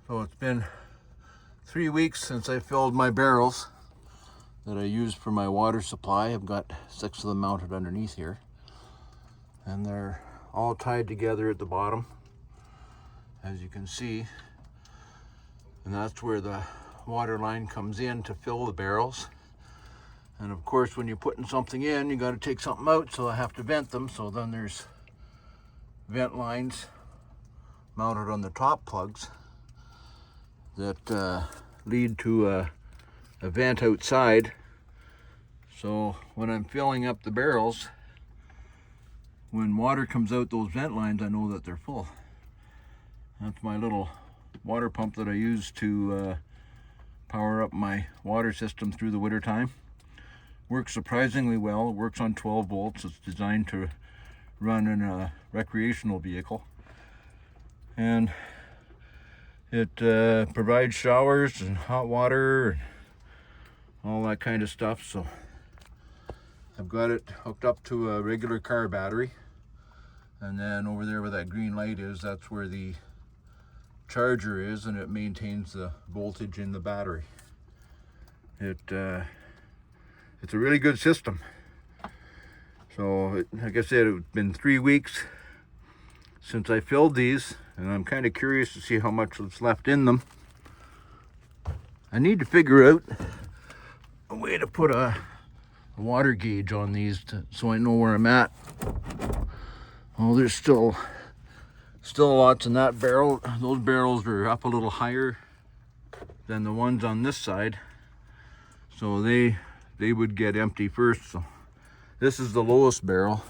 So it's been 3 weeks since I filled my barrels that I used for my water supply. I've got 6 of them mounted underneath here, and they're all tied together at the bottom, as you can see, and that's where the water line comes in to fill the barrels. And of course, when you're putting something in, you got to take something out, so I have to vent them. So then there's vent lines mounted on the top plugs that lead to a vent outside. So when I'm filling up the barrels, when water comes out those vent lines, I know that they're full. That's my little water pump that I use to power up my water system through the winter time. Works surprisingly well. It works on 12 volts. It's designed to run in a recreational vehicle, and it provides showers and hot water and all that kind of stuff. So I've got it hooked up to a regular car battery, and then over there where that green light is, that's where the charger is, and it maintains the voltage in the battery. It's a really good system. So like I said, it's been 3 weeks since I filled these, and I'm kind of curious to see how much is left in them. I need to figure out a way to put a water gauge on these so I know where I'm at. Oh, there's still lots in that barrel. Those barrels are up a little higher than the ones on this side, so they would get empty first. So this is the lowest barrel,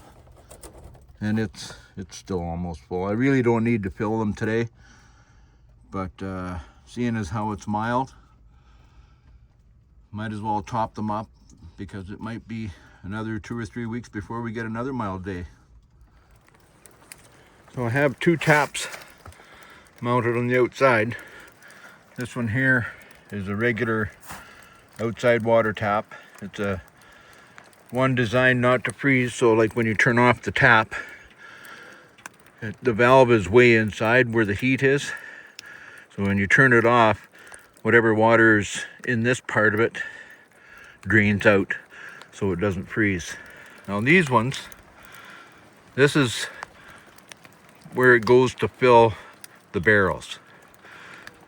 and it's still almost full. I really don't need to fill them today, but seeing as how it's mild, might as well top them up, because it might be another 2 or 3 weeks before we get another mild day. So I have 2 taps mounted on the outside. This one here is a regular outside water tap. It's a one designed not to freeze, so like when you turn off the tap, the valve is way inside where the heat is. So when you turn it off, whatever water's in this part of it drains out, so it doesn't freeze. Now these ones, this is where it goes to fill the barrels.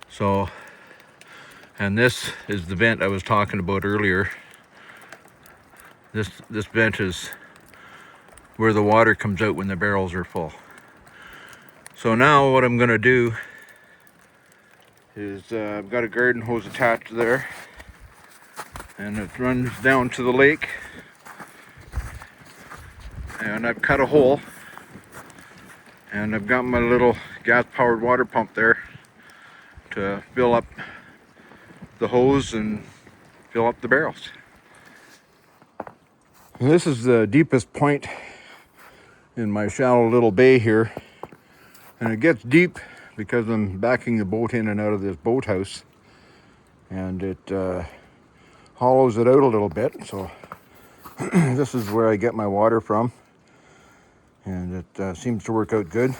So, and this is the vent I was talking about earlier. This vent is where the water comes out when the barrels are full. So now what I'm gonna do is I've got a garden hose attached there, and it runs down to the lake, and I've cut a hole, and I've got my little gas powered water pump there to fill up the hose and fill up the barrels. And this is the deepest point in my shallow little bay here, and it gets deep because I'm backing the boat in and out of this boathouse, and it hollows it out a little bit. So this is where I get my water from, and it seems to work out good.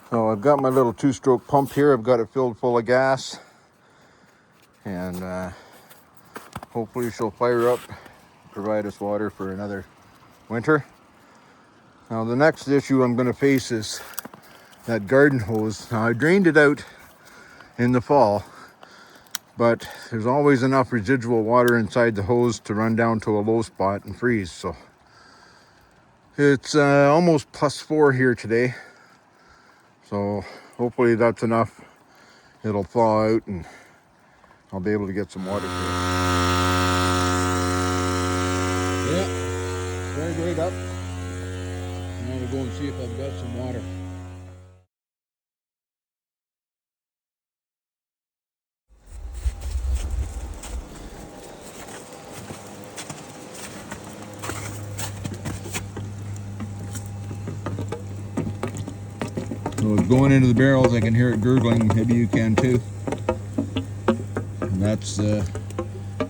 So I've got my little 2-stroke pump here. I've got it filled full of gas, and hopefully she'll fire up, provide us water for another winter. Now the next issue I'm going to face is that garden hose. Now I drained it out in the fall, but there's always enough residual water inside the hose to run down to a low spot and freeze. So it's almost +4 here today, so hopefully that's enough. It'll thaw out and I'll be able to get some water through it. Yeah, started right up. I'm gonna go and see if I've got some water. So it's going into the barrels. I can hear it gurgling. Maybe you can too. And that's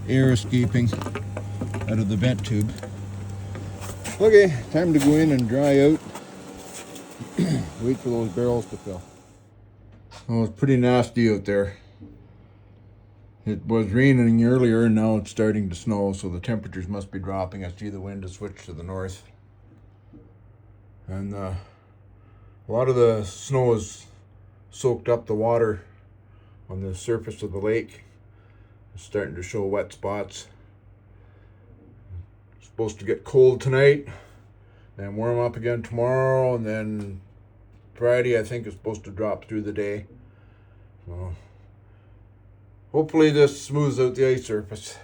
air escaping out of the vent tube. Okay, time to go in and dry out. Wait for those barrels to fill. Oh, it's pretty nasty out there. It was raining earlier and now it's starting to snow, so the temperatures must be dropping. I see the wind has switched to the north. And a lot of the snow has soaked up the water on the surface of the lake. It's starting to show wet spots. It's supposed to get cold tonight and warm up again tomorrow, and then Friday I think is supposed to drop through the day. So hopefully this smooths out the ice surface.